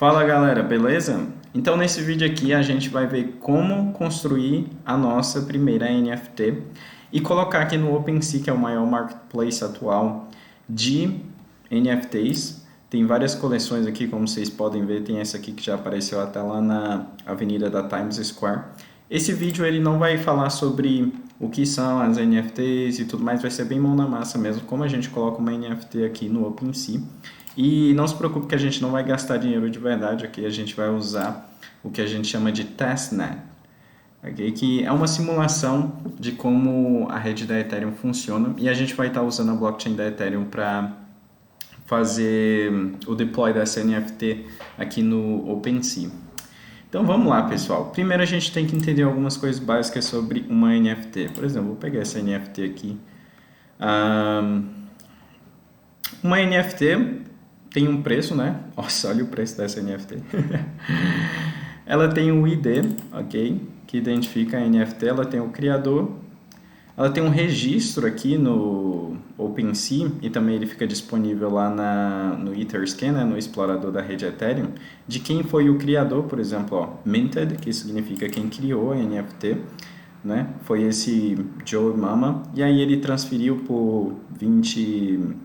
Fala galera, beleza? Então nesse vídeo aqui a gente vai ver como construir a nossa primeira NFT e colocar aqui no OpenSea, que é o maior marketplace atual de NFTs. Tem várias coleções aqui, como vocês podem ver, tem essa aqui que já apareceu até lá na avenida da Times Square. Esse vídeo ele não vai falar sobre o que são as NFTs e tudo mais, vai ser bem mão na massa mesmo, como a gente coloca uma NFT aqui no OpenSea. E não se preocupe que a gente não vai gastar dinheiro de verdade aqui, a gente vai usar o que a gente chama de testnet, okay? Que é uma simulação de como a rede da Ethereum funciona e a gente vai estar usando a blockchain da Ethereum para fazer o deploy dessa NFT aqui no OpenSea. Então vamos lá, pessoal. Primeiro a gente tem que entender algumas coisas básicas sobre uma NFT. Por exemplo, vou pegar essa NFT aqui. Uma NFT tem um preço, né? Nossa, olha o preço dessa NFT. Ela tem um ID, ok? Que identifica a NFT. Ela tem o criador. Ela tem um registro aqui no OpenSea e também ele fica disponível lá no Etherscan, né? No explorador da rede Ethereum, de quem foi o criador, por exemplo, ó, minted, que significa quem criou a NFT, né? Foi esse Joe Mama, e aí ele transferiu por 20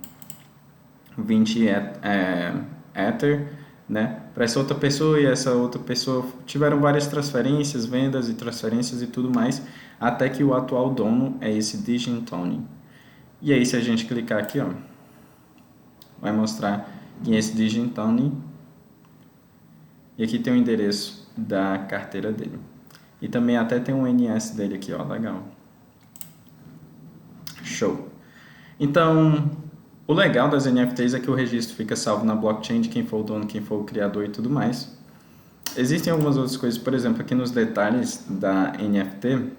Ether, né, para essa outra pessoa, e essa outra pessoa tiveram várias transferências, vendas e transferências e tudo mais, até que o atual dono é esse Digitoni. E aí se a gente clicar aqui, ó, vai mostrar quem é esse Digitoni, e aqui tem o endereço da carteira dele. E também até tem um NS dele aqui, ó, legal. Show. Então, o legal das NFTs é que o registro fica salvo na blockchain de quem for o dono, quem for o criador e tudo mais. Existem algumas outras coisas, por exemplo, aqui nos detalhes da NFT,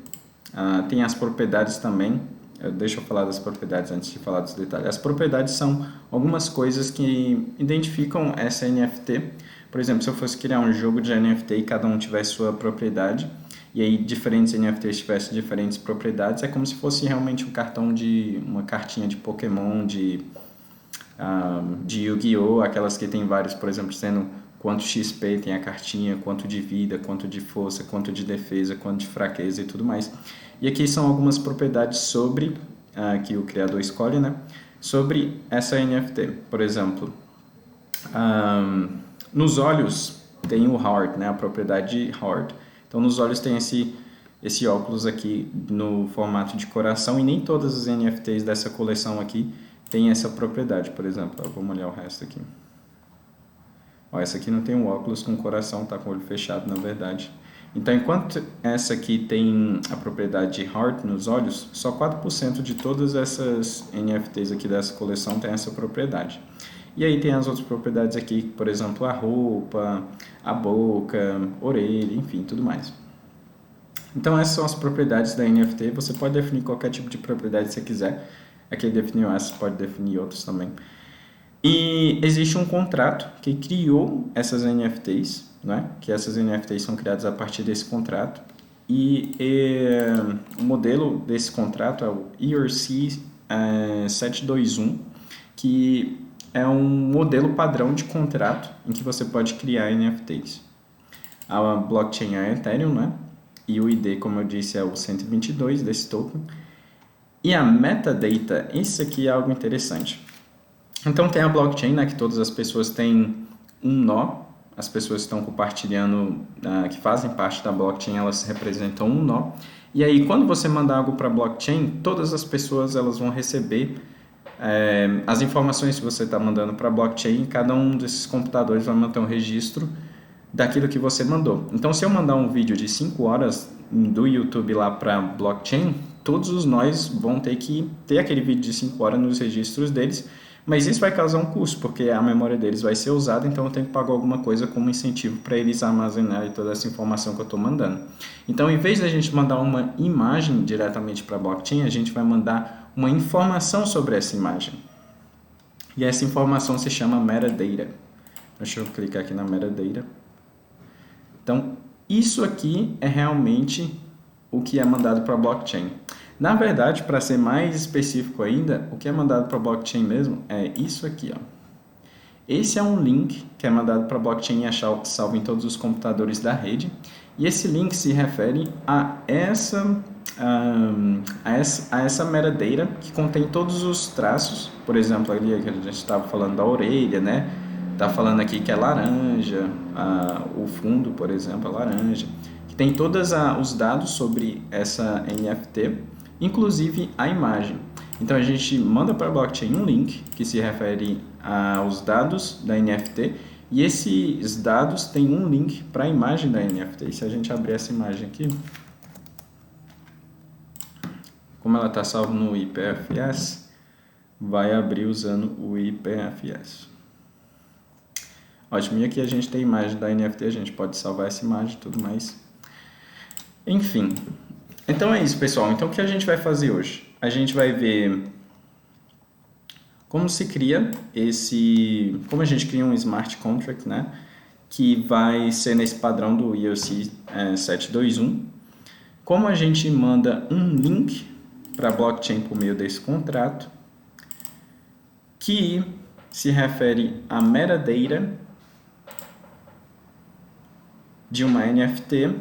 tem as propriedades também. Deixa eu falar das propriedades antes de falar dos detalhes. As propriedades são algumas coisas que identificam essa NFT. Por exemplo, se eu fosse criar um jogo de NFT e cada um tivesse sua propriedade, e aí diferentes NFTs tivessem diferentes propriedades, é como se fosse realmente um cartão de uma cartinha de Pokémon, de Yu-Gi-Oh!, aquelas que tem vários, por exemplo, sendo quanto XP tem a cartinha, quanto de vida, quanto de força, quanto de defesa, quanto de fraqueza e tudo mais. E aqui são algumas propriedades sobre, que o criador escolhe, né? Sobre essa NFT. Por exemplo, nos olhos tem o Heart, né? A propriedade de Heart. Então, nos olhos tem esse óculos aqui no formato de coração, e nem todas as NFTs dessa coleção aqui tem essa propriedade. Por exemplo, vamos olhar o resto aqui. Ó, essa aqui não tem um óculos com coração, tá com o olho fechado, na verdade. Então, enquanto essa aqui tem a propriedade de Heart nos olhos, só 4% de todas essas NFTs aqui dessa coleção tem essa propriedade. E aí tem as outras propriedades aqui, por exemplo, a roupa, a boca, orelha, enfim, tudo mais. Então essas são as propriedades da NFT. Você pode definir qualquer tipo de propriedade que você quiser. Aqui ele definiu essas, pode definir outras também. E existe um contrato que criou essas NFTs, né? Que essas NFTs são criadas a partir desse contrato. E o modelo desse contrato é o ERC 721, que é um modelo padrão de contrato em que você pode criar NFTs. A blockchain é a Ethereum, né? E o ID, como eu disse, é o 122 desse token. E a metadata, isso aqui é algo interessante. Então tem a blockchain, né, que todas as pessoas têm um nó. As pessoas que estão compartilhando, que fazem parte da blockchain, elas representam um nó. E aí, quando você mandar algo para a blockchain, todas as pessoas elas vão receber as informações que você está mandando para a blockchain. Cada um desses computadores vai manter um registro daquilo que você mandou. Então, se eu mandar um vídeo de 5 horas do YouTube lá para a blockchain, todos os nós vão ter que ter aquele vídeo de 5 horas nos registros deles, mas isso vai causar um custo, porque a memória deles vai ser usada, então eu tenho que pagar alguma coisa como incentivo para eles armazenarem toda essa informação que eu estou mandando. Então, em vez da gente mandar uma imagem diretamente para a blockchain, a gente vai mandar uma informação sobre essa imagem. E essa informação se chama metadata. Deixa eu clicar aqui na metadata. Então, isso aqui é realmente o que é mandado para a blockchain. Na verdade, para ser mais específico ainda, o que é mandado para a blockchain mesmo é isso aqui, ó. Esse é um link que é mandado para a blockchain e é salvo em todos os computadores da rede. E esse link se refere a essa metadata que contém todos os traços. Por exemplo, ali que a gente estava falando da orelha, né? Tá falando aqui que é laranja, o fundo, por exemplo, é laranja. Que tem todos os dados sobre essa NFT, inclusive a imagem. Então a gente manda para a blockchain um link que se refere aos dados da NFT e esses dados têm um link para a imagem da NFT. E se a gente abrir essa imagem aqui, como ela está salva no IPFS, vai abrir usando o IPFS. Ótimo, e aqui a gente tem a imagem da NFT, a gente pode salvar essa imagem e tudo mais. Enfim, então é isso, pessoal. Então o que a gente vai fazer hoje? A gente vai ver como se cria como a gente cria um smart contract, né? Que vai ser nesse padrão do ERC 721. Como a gente manda um link para a blockchain por meio desse contrato, que se refere a metadata de uma NFT,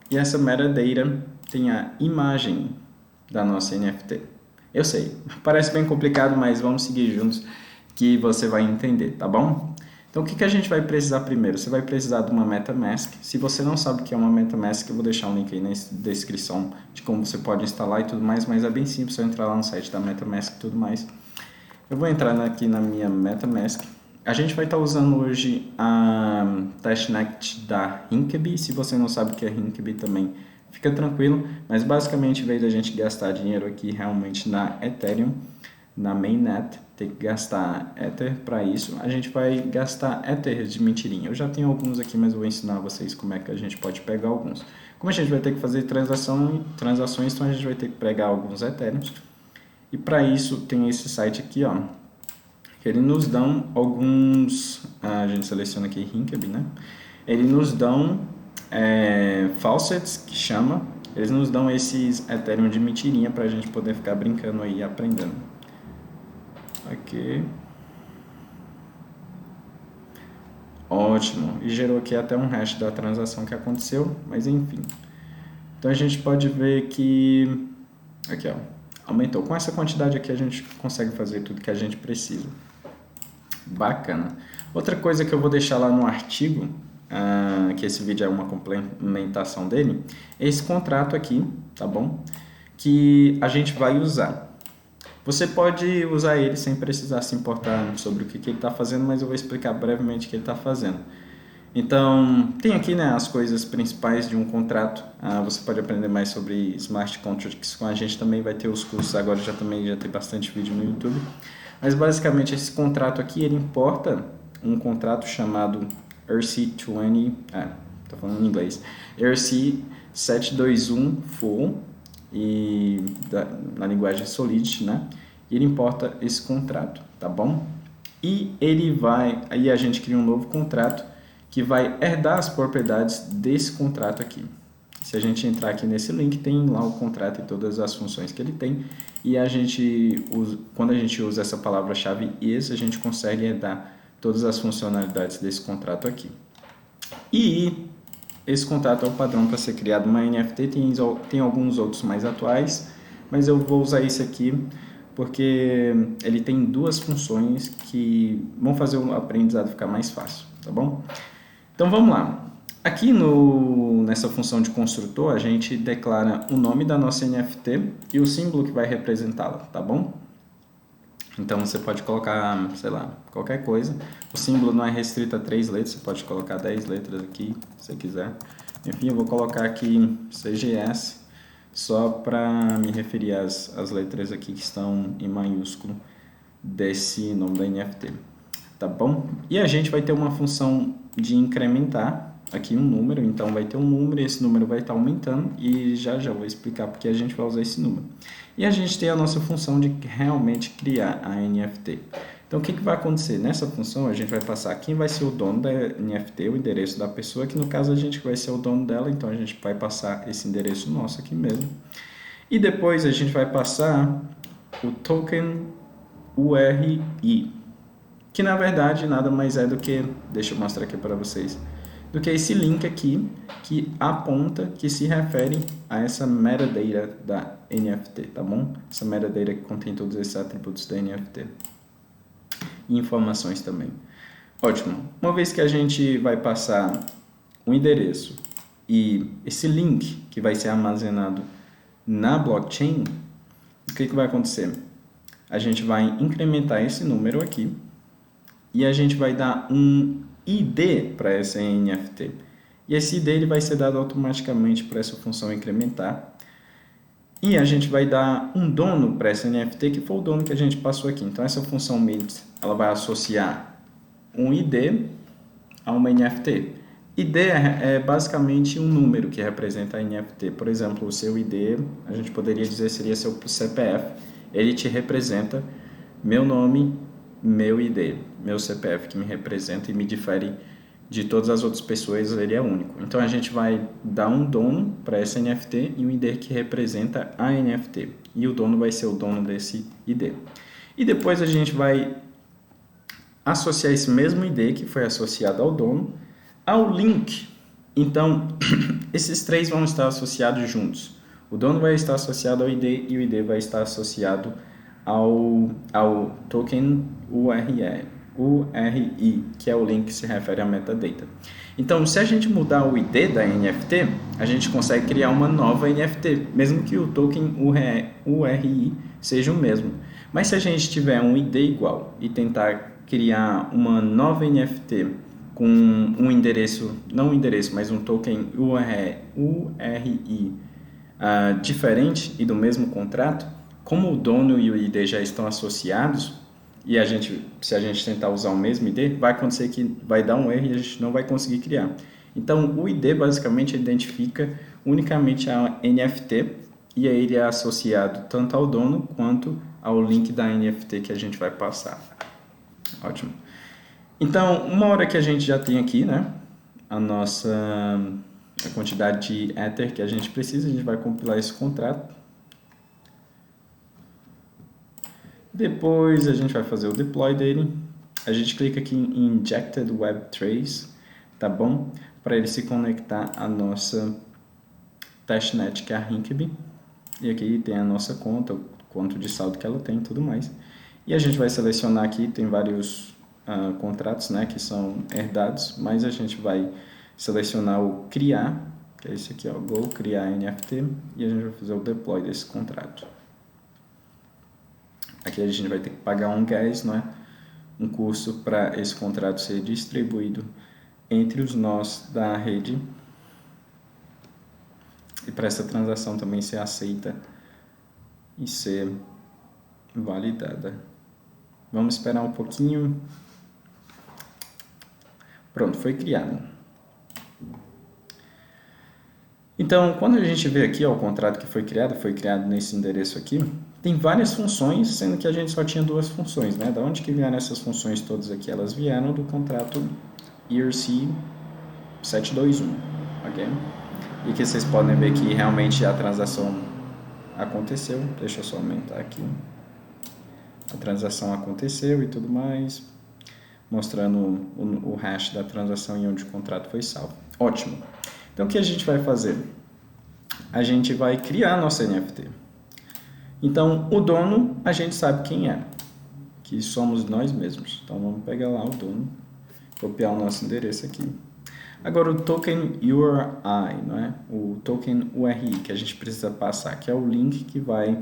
e essa metadata tem a imagem da nossa NFT. Eu sei, parece bem complicado, mas vamos seguir juntos que você vai entender, tá bom? Então, o que a gente vai precisar primeiro? Você vai precisar de uma MetaMask. Se você não sabe o que é uma MetaMask, eu vou deixar um link aí na descrição de como você pode instalar e tudo mais, mas é bem simples, você entrar lá no site da MetaMask e tudo mais. Eu vou entrar aqui na minha MetaMask. A gente vai estar usando hoje a testnet da Hinkeby. Se você não sabe o que é Hinkeby também, fica tranquilo. Mas basicamente, em vez da gente gastar dinheiro aqui realmente na Ethereum, na mainnet, ter que gastar Ether para isso, a gente vai gastar Ether de mentirinha. Eu já tenho alguns aqui, mas eu vou ensinar vocês como é que a gente pode pegar alguns. Como a gente vai ter que fazer transações, então a gente vai ter que pegar alguns Ethereum. E para isso tem esse site aqui, ó, que ele nos dão alguns, a gente seleciona aqui Hinkeby, né? Ele nos dão faucets, que chama, eles nos dão esses Ethereum de mentirinha para a gente poder ficar brincando aí e aprendendo. Aqui. Ótimo. E gerou aqui até um hash da transação que aconteceu, mas enfim. Então a gente pode ver que aqui, ó, aumentou. Com essa quantidade aqui a gente consegue fazer tudo que a gente precisa. Bacana. Outra coisa que eu vou deixar lá no artigo, que esse vídeo é uma complementação dele, é esse contrato aqui, tá bom? Que a gente vai usar. Você pode usar ele sem precisar se importar sobre o que ele está fazendo, mas eu vou explicar brevemente o que ele está fazendo. Então, tem aqui, né, as coisas principais de um contrato. Você pode aprender mais sobre smart contracts com a gente, também vai ter os cursos, agora já tem bastante vídeo no YouTube. Mas basicamente esse contrato aqui, ele importa um contrato chamado ERC20, tô falando em inglês, ERC721 full, e na linguagem Solidity, né? E ele importa esse contrato, tá bom? E aí a gente cria um novo contrato que vai herdar as propriedades desse contrato aqui. Se a gente entrar aqui nesse link, tem lá o contrato e todas as funções que ele tem. E quando a gente usa essa palavra-chave is, a gente consegue herdar todas as funcionalidades desse contrato aqui. E esse contrato é o padrão para ser criado uma NFT, tem alguns outros mais atuais, mas eu vou usar esse aqui porque ele tem duas funções que vão fazer o aprendizado ficar mais fácil, tá bom? Então vamos lá. Aqui nessa função de construtor, a gente declara o nome da nossa NFT e o símbolo que vai representá-la, tá bom? Então você pode colocar, sei lá, qualquer coisa. O símbolo não é restrito a 3 letras, você pode colocar 10 letras aqui, se você quiser. Enfim, eu vou colocar aqui CGS, só para me referir às letras aqui que estão em maiúsculo desse nome da NFT. Tá bom? E a gente vai ter uma função de incrementar aqui um número, então vai ter um número e esse número vai estar aumentando e já vou explicar porque a gente vai usar esse número. E a gente tem a nossa função de realmente criar a NFT. Então o que vai acontecer? Nessa função a gente vai passar quem vai ser o dono da NFT, o endereço da pessoa, que no caso a gente vai ser o dono dela, então a gente vai passar esse endereço nosso aqui mesmo. E depois a gente vai passar o token URI. que na verdade nada mais é do que, deixa eu mostrar aqui para vocês, do que esse link aqui que aponta, que se refere a essa metadata da NFT, tá bom? Essa metadata que contém todos esses atributos da NFT. E informações também. Ótimo. Uma vez que a gente vai passar um endereço e esse link que vai ser armazenado na blockchain, o que vai acontecer? A gente vai incrementar esse número aqui e a gente vai dar um ID para essa NFT. E esse ID ele vai ser dado automaticamente para essa função incrementar. E a gente vai dar um dono para essa NFT, que foi o dono que a gente passou aqui. Então, essa função mint, ela vai associar um ID a uma NFT. ID é basicamente um número que representa a NFT. Por exemplo, o seu ID, a gente poderia dizer, seria seu CPF. Ele te representa meu nome, meu ID, meu CPF, que me representa e me difere de todas as outras pessoas, ele é único. Então, a gente vai dar um dono para essa NFT e um ID que representa a NFT. E o dono vai ser o dono desse ID. E depois a gente vai associar esse mesmo ID que foi associado ao dono ao link. Então, esses três vão estar associados juntos. O dono vai estar associado ao ID e o ID vai estar associado ao token URI, que é o link que se refere à metadata. Então, se a gente mudar o ID da NFT, a gente consegue criar uma nova NFT, mesmo que o token URI seja o mesmo. Mas se a gente tiver um ID igual e tentar criar uma nova NFT com um endereço, não um endereço, mas um token URI diferente e do mesmo contrato, como o dono e o ID já estão associados, e se a gente tentar usar o mesmo ID, vai acontecer que vai dar um erro e a gente não vai conseguir criar. Então, o ID basicamente identifica unicamente a NFT e aí ele é associado tanto ao dono quanto ao link da NFT que a gente vai passar. Ótimo. Então, uma hora que a gente já tem aqui, né, a quantidade de Ether que a gente precisa, a gente vai compilar esse contrato. Depois a gente vai fazer o deploy dele. A gente clica aqui em Injected Web Trace, tá bom? Para ele se conectar à nossa testnet, que é a Rinkeby. E aqui tem a nossa conta, o quanto de saldo que ela tem e tudo mais. E a gente vai selecionar aqui, tem vários contratos, né, que são herdados, mas a gente vai selecionar o criar, que é esse aqui, ó, Go criar NFT, e a gente vai fazer o deploy desse contrato. Aqui a gente vai ter que pagar um gas, né, um custo para esse contrato ser distribuído entre os nós da rede e para essa transação também ser aceita e ser validada. Vamos esperar um pouquinho. Pronto, foi criado. Então, quando a gente vê aqui ó, o contrato que foi criado nesse endereço aqui, tem várias funções, sendo que a gente só tinha duas funções, né? Da onde que vieram essas funções todas aqui? Elas vieram do contrato ERC 721, ok? E que vocês podem ver que realmente a transação aconteceu. Deixa eu só aumentar aqui. A transação aconteceu e tudo mais, mostrando o hash da transação e onde o contrato foi salvo. Ótimo. Então, o que a gente vai fazer? A gente vai criar a nossa NFT. Então, o dono, a gente sabe quem é, que somos nós mesmos. Então, vamos pegar lá o dono, copiar o nosso endereço aqui. Agora, o token URI, não é? O token URI que a gente precisa passar, que é o link que vai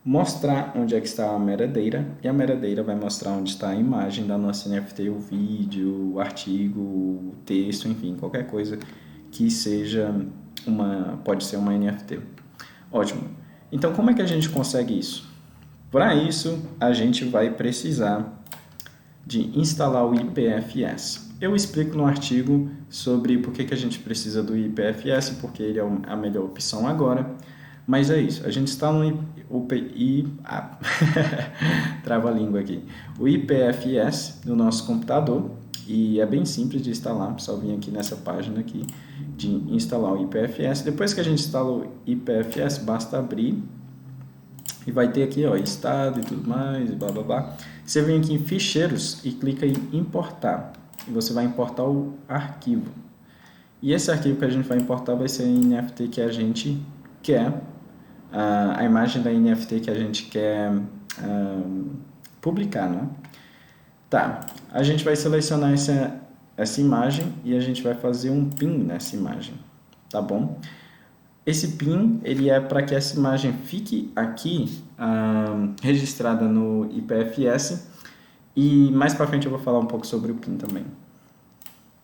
mostrar onde é que está a metadata, e a metadata vai mostrar onde está a imagem da nossa NFT, o vídeo, o artigo, o texto, enfim, qualquer coisa que seja pode ser uma NFT. Ótimo. Então, como é que a gente consegue isso? Para isso, a gente vai precisar de instalar o IPFS. Eu explico no artigo sobre por que a gente precisa do IPFS, porque ele é a melhor opção agora. Mas é isso, a gente está no trava a língua aqui. O IPFS no nosso computador, e é bem simples de instalar, só vir aqui nessa página aqui de instalar o IPFS. Depois que a gente instala o IPFS, basta abrir e vai ter aqui, ó, estado e tudo mais, e blá blá blá. você vem aqui em ficheiros e clica em importar. E você vai importar o arquivo. E esse arquivo que a gente vai importar vai ser a NFT que a gente quer, a imagem da NFT que a gente quer publicar, né? Tá, a gente vai selecionar essa imagem e a gente vai fazer um pin nessa imagem, tá bom? Esse pin, ele é para que essa imagem fique aqui registrada no IPFS e mais para frente eu vou falar um pouco sobre o pin também.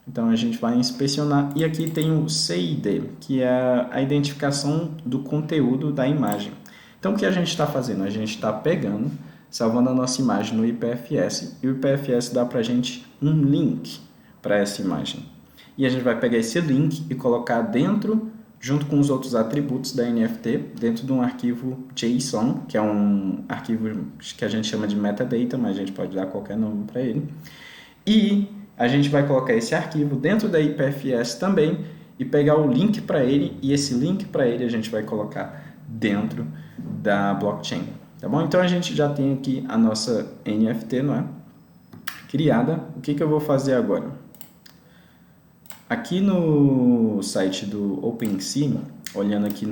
Então a gente vai inspecionar e aqui tem o CID, que é a identificação do conteúdo da imagem. Então o que a gente está fazendo? A gente está pegando, salvando a nossa imagem no IPFS e o IPFS dá para a gente um link para essa imagem. E a gente vai pegar esse link e colocar dentro, junto com os outros atributos da NFT, dentro de um arquivo JSON, que é um arquivo que a gente chama de metadata, mas a gente pode dar qualquer nome para ele. E a gente vai colocar esse arquivo dentro da IPFS também e pegar o link para ele, e esse link para ele a gente vai colocar dentro da blockchain, tá bom? Então a gente já tem aqui a nossa NFT, não é? Criada. O que eu vou fazer agora? Aqui no site do OpenSea, olhando aqui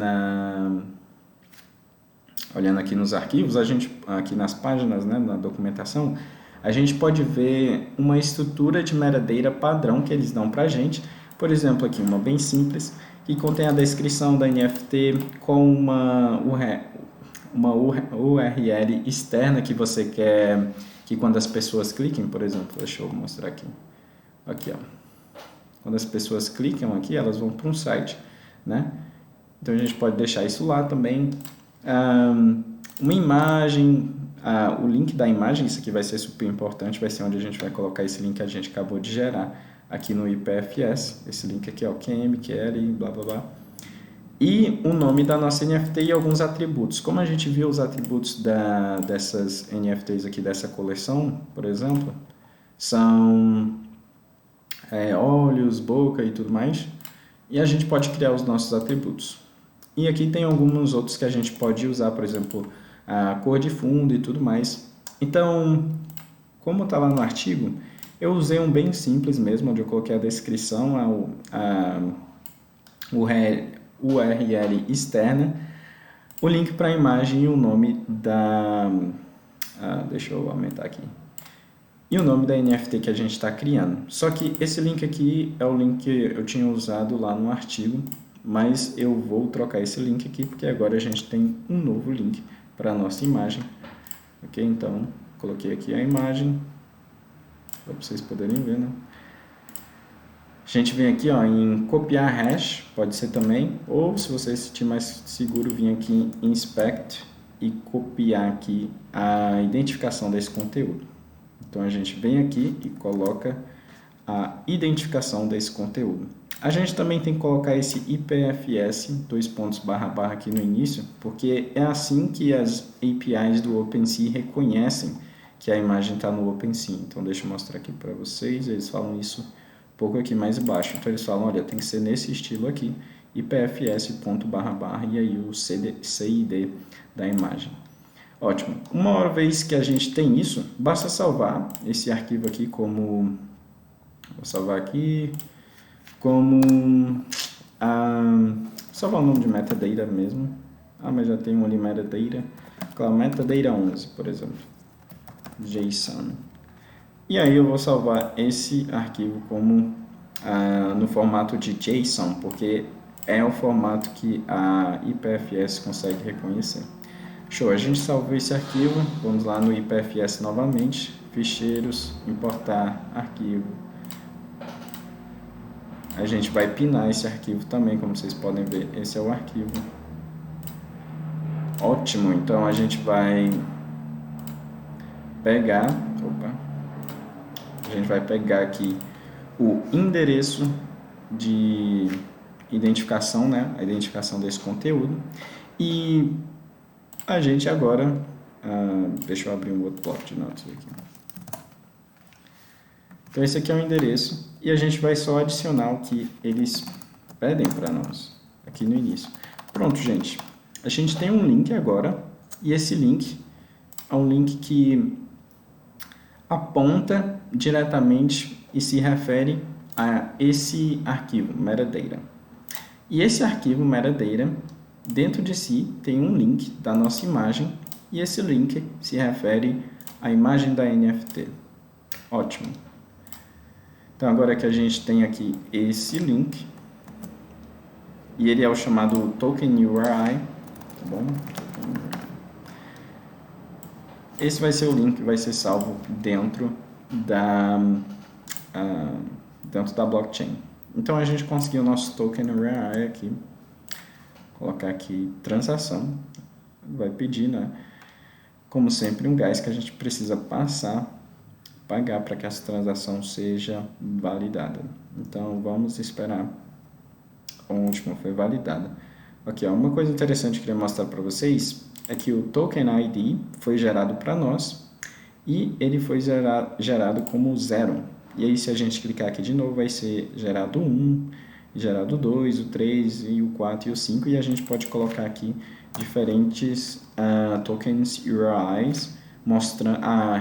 nos arquivos, aqui nas páginas, né, na documentação, a gente pode ver uma estrutura de metadata padrão que eles dão para a gente. Por exemplo, aqui uma bem simples, que contém a descrição da NFT com uma URL externa que você quer que quando as pessoas cliquem, por exemplo, deixa eu mostrar aqui. Aqui, ó. Quando as pessoas clicam aqui, elas vão para um site, né? Então a gente pode deixar isso lá também. Uma imagem, o link da imagem, isso aqui vai ser super importante, vai ser onde a gente vai colocar esse link que a gente acabou de gerar aqui no IPFS. Esse link aqui, ó, QL, blá blá blá. E o nome da nossa NFT e alguns atributos. Como a gente viu os atributos dessas NFTs aqui dessa coleção, por exemplo, são olhos, boca e tudo mais. E a gente pode criar os nossos atributos. E aqui tem alguns outros que a gente pode usar, por exemplo, a cor de fundo e tudo mais. Então, como está lá no artigo, eu usei um bem simples mesmo, onde eu coloquei a descrição, a URL externa, o link para a imagem e o nome da... deixa eu aumentar aqui. E o nome da NFT que a gente está criando. Só que esse link aqui é o link que eu tinha usado lá no artigo, mas eu vou trocar esse link aqui, porque agora a gente tem um novo link para a nossa imagem. Ok? Então, coloquei aqui a imagem, para vocês poderem ver, né? A gente vem aqui, ó, em copiar hash, pode ser também, ou se você se sentir mais seguro, vir aqui em inspect e copiar aqui a identificação desse conteúdo. Então a gente vem aqui e coloca a identificação desse conteúdo. A gente também tem que colocar esse IPFS, // aqui no início, porque é assim que as APIs do OpenSea reconhecem que a imagem está no OpenSea. Então deixa eu mostrar aqui para vocês, eles falam isso um pouco aqui mais embaixo. Então eles falam, olha, tem que ser nesse estilo aqui, IPFS.// e aí o CID da imagem. Ótimo. Uma vez que a gente tem isso, basta salvar esse arquivo aqui como... Vou salvar aqui como... salvar o nome de metadata mesmo. Mas já tem um ali metadata. Claro, metadata 11, por exemplo. JSON. E aí eu vou salvar esse arquivo como no formato de JSON, porque é o formato que a IPFS consegue reconhecer. Show, a gente salvou esse arquivo, vamos lá no IPFS novamente, ficheiros, importar arquivo. A gente vai pinar esse arquivo também, como vocês podem ver, esse é o arquivo. Ótimo, então a gente vai pegar, aqui o endereço de identificação, né? A identificação desse conteúdo. E a gente agora, deixa eu abrir um outro bloco de notas aqui. Então esse aqui é o endereço e a gente vai só adicionar o que eles pedem para nós aqui no início. Pronto, gente. A gente tem um link agora e esse link é um link que aponta diretamente e se refere a esse arquivo metadata. E esse arquivo metadata, dentro de si, tem um link da nossa imagem e esse link se refere à imagem da NFT. Ótimo. Então, agora que a gente tem aqui esse link, e ele é o chamado Token URI, tá bom? Esse vai ser o link que vai ser salvo dentro da blockchain. Então, a gente conseguiu o nosso Token URI aqui. Vou colocar aqui transação. Vai pedir, né? Como sempre, um gás que a gente precisa pagar para que essa transação seja validada. Então, vamos esperar. A última foi validada. Aqui, ó, uma coisa interessante que eu queria mostrar para vocês é que o Token ID foi gerado para nós e ele foi gerado como 0. E aí, se a gente clicar aqui de novo, vai ser gerado 1, gerado 2, o 3, e o 4 e o 5. E a gente pode colocar aqui diferentes tokens URIs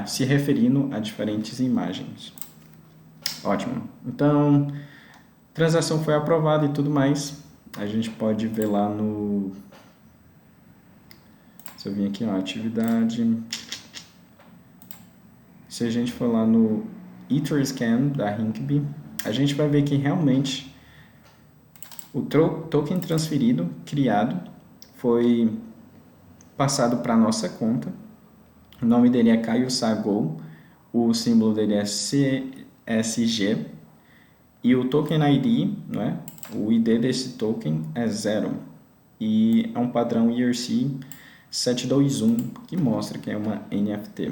se referindo a diferentes imagens. Ótimo. Então, transação foi aprovada e tudo mais. A gente pode ver lá no... Se eu vim aqui, ó, atividade... Se a gente for lá no Etherscan da Rinkeby, a gente vai ver que realmente o token transferido, criado, foi passado para a nossa conta. O nome dele é Caio Sagol, o símbolo dele é CSG e o token ID, não é? O ID desse token é 0 e é um padrão ERC 721 que mostra que é uma NFT.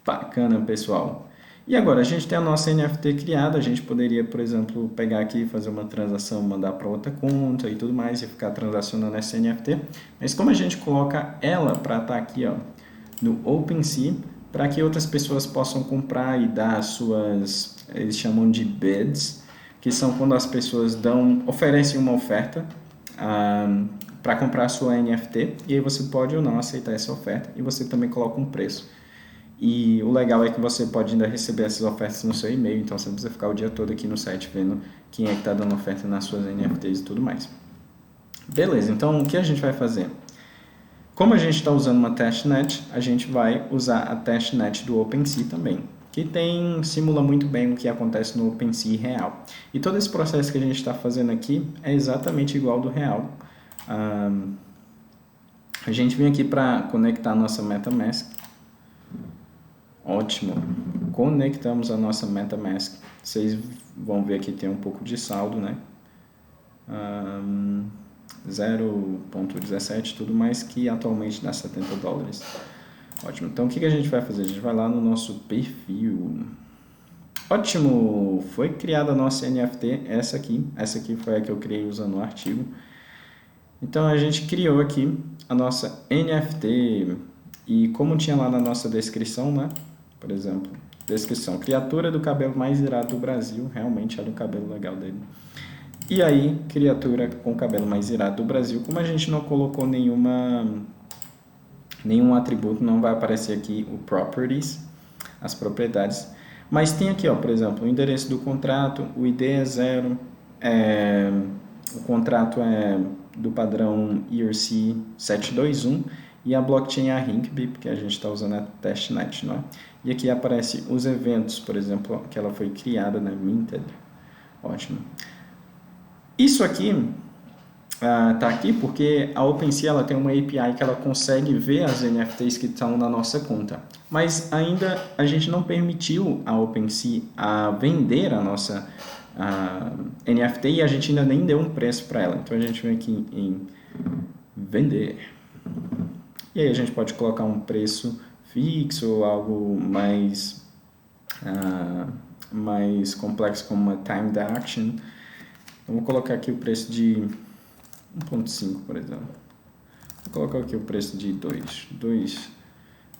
Bacana, pessoal. E agora, a gente tem a nossa NFT criada, a gente poderia, por exemplo, pegar aqui, fazer uma transação, mandar para outra conta e tudo mais, e ficar transacionando essa NFT. Mas como a gente coloca ela para estar aqui, ó, no OpenSea, para que outras pessoas possam comprar e dar as suas, eles chamam de bids, que são quando as pessoas oferecem uma oferta para comprar a sua NFT, e aí você pode ou não aceitar essa oferta, e você também coloca um preço. E o legal é que você pode ainda receber essas ofertas no seu e-mail, então você não precisa ficar o dia todo aqui no site vendo quem é que está dando oferta nas suas NFTs e tudo mais. Beleza, então o que a gente vai fazer? Como a gente está usando uma testnet, a gente vai usar a testnet do OpenSea também, que simula muito bem o que acontece no OpenSea real. E todo esse processo que a gente está fazendo aqui é exatamente igual ao do real. A gente vem aqui para conectar a nossa MetaMask. Ótimo, conectamos a nossa MetaMask. Vocês vão ver aqui tem um pouco de saldo, né? 0,17, tudo mais, que atualmente dá $70. Ótimo, então o que a gente vai fazer? A gente vai lá no nosso perfil. Ótimo, foi criada a nossa NFT, essa aqui foi a que eu criei usando o artigo. Então a gente criou aqui a nossa NFT e como tinha lá na nossa descrição, né? Por exemplo, descrição, criatura do cabelo mais irado do Brasil, realmente era o cabelo legal dele. E aí, criatura com o cabelo mais irado do Brasil, como a gente não colocou nenhum atributo, não vai aparecer aqui o properties, as propriedades. Mas tem aqui, ó, por exemplo, o endereço do contrato, o ID é 0, o contrato é do padrão ERC 721 e a blockchain é a Rinkeby, porque a gente está usando a testnet, não é? E aqui aparece os eventos, por exemplo, que ela foi criada, né? Minted. Ótimo. Isso aqui tá aqui porque a OpenSea ela tem uma API que ela consegue ver as NFTs que estão na nossa conta. Mas ainda a gente não permitiu a OpenSea a vender a nossa NFT e a gente ainda nem deu um preço para ela. Então a gente vem aqui em vender. E aí a gente pode colocar um preço fixo ou algo mais complexo como uma timed action. Eu vou colocar aqui o preço de 1.5, por exemplo. Vou colocar aqui o preço de 2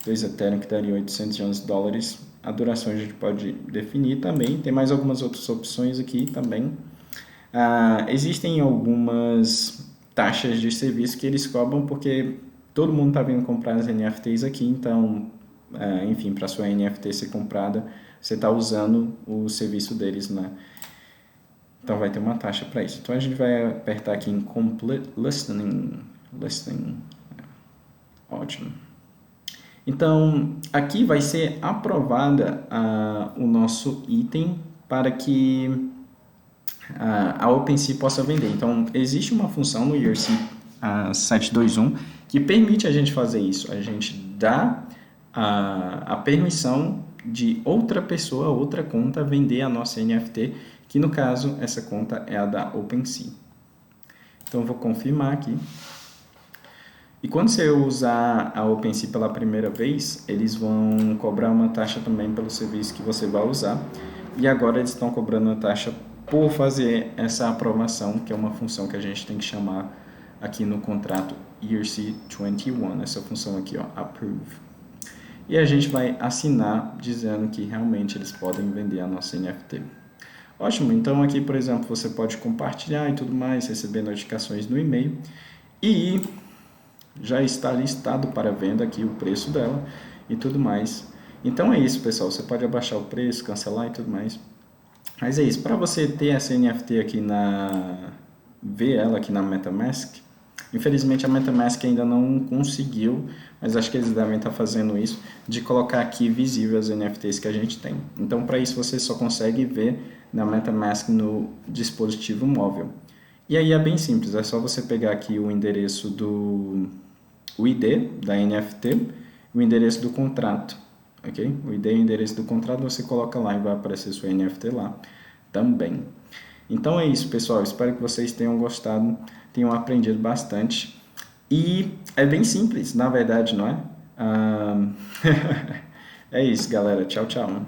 Ethereum, que daria $811. A duração a gente pode definir também. Tem mais algumas outras opções aqui também. Existem algumas taxas de serviço que eles cobram porque todo mundo está vindo comprar as NFTs aqui, então enfim, para sua NFT ser comprada, você está usando o serviço deles, né? Então vai ter uma taxa para isso. Então a gente vai apertar aqui em Complete Listening. Ótimo. Então aqui vai ser aprovada o nosso item para que a OpenSea possa vender. Então existe uma função no ERC 721 que permite a gente fazer isso. A gente dá a permissão de outra pessoa, outra conta, vender a nossa NFT, que no caso essa conta é a da OpenSea. Então eu vou confirmar aqui. E quando você usar a OpenSea pela primeira vez, eles vão cobrar uma taxa também pelo serviço que você vai usar. E agora eles estão cobrando uma taxa por fazer essa aprovação, que é uma função que a gente tem que chamar aqui no contrato ERC21, essa função aqui, ó, approve. E a gente vai assinar dizendo que realmente eles podem vender a nossa NFT. Ótimo, então aqui, por exemplo, você pode compartilhar e tudo mais, receber notificações no e-mail e já está listado para venda aqui o preço dela e tudo mais. Então é isso, pessoal, você pode abaixar o preço, cancelar e tudo mais. Mas é isso, para você ter essa NFT aqui ver ela aqui na MetaMask, infelizmente a MetaMask ainda não conseguiu, mas acho que eles devem estar fazendo isso, de colocar aqui visível as NFTs que a gente tem. Então para isso você só consegue ver na MetaMask no dispositivo móvel. E aí é bem simples, é só você pegar aqui o endereço o ID da NFT, o endereço do contrato, ok? O ID e o endereço do contrato você coloca lá e vai aparecer sua NFT lá também. Então é isso, pessoal. Espero que vocês tenham gostado, tenham aprendido bastante. E é bem simples, na verdade, não é? É isso, galera. Tchau, tchau.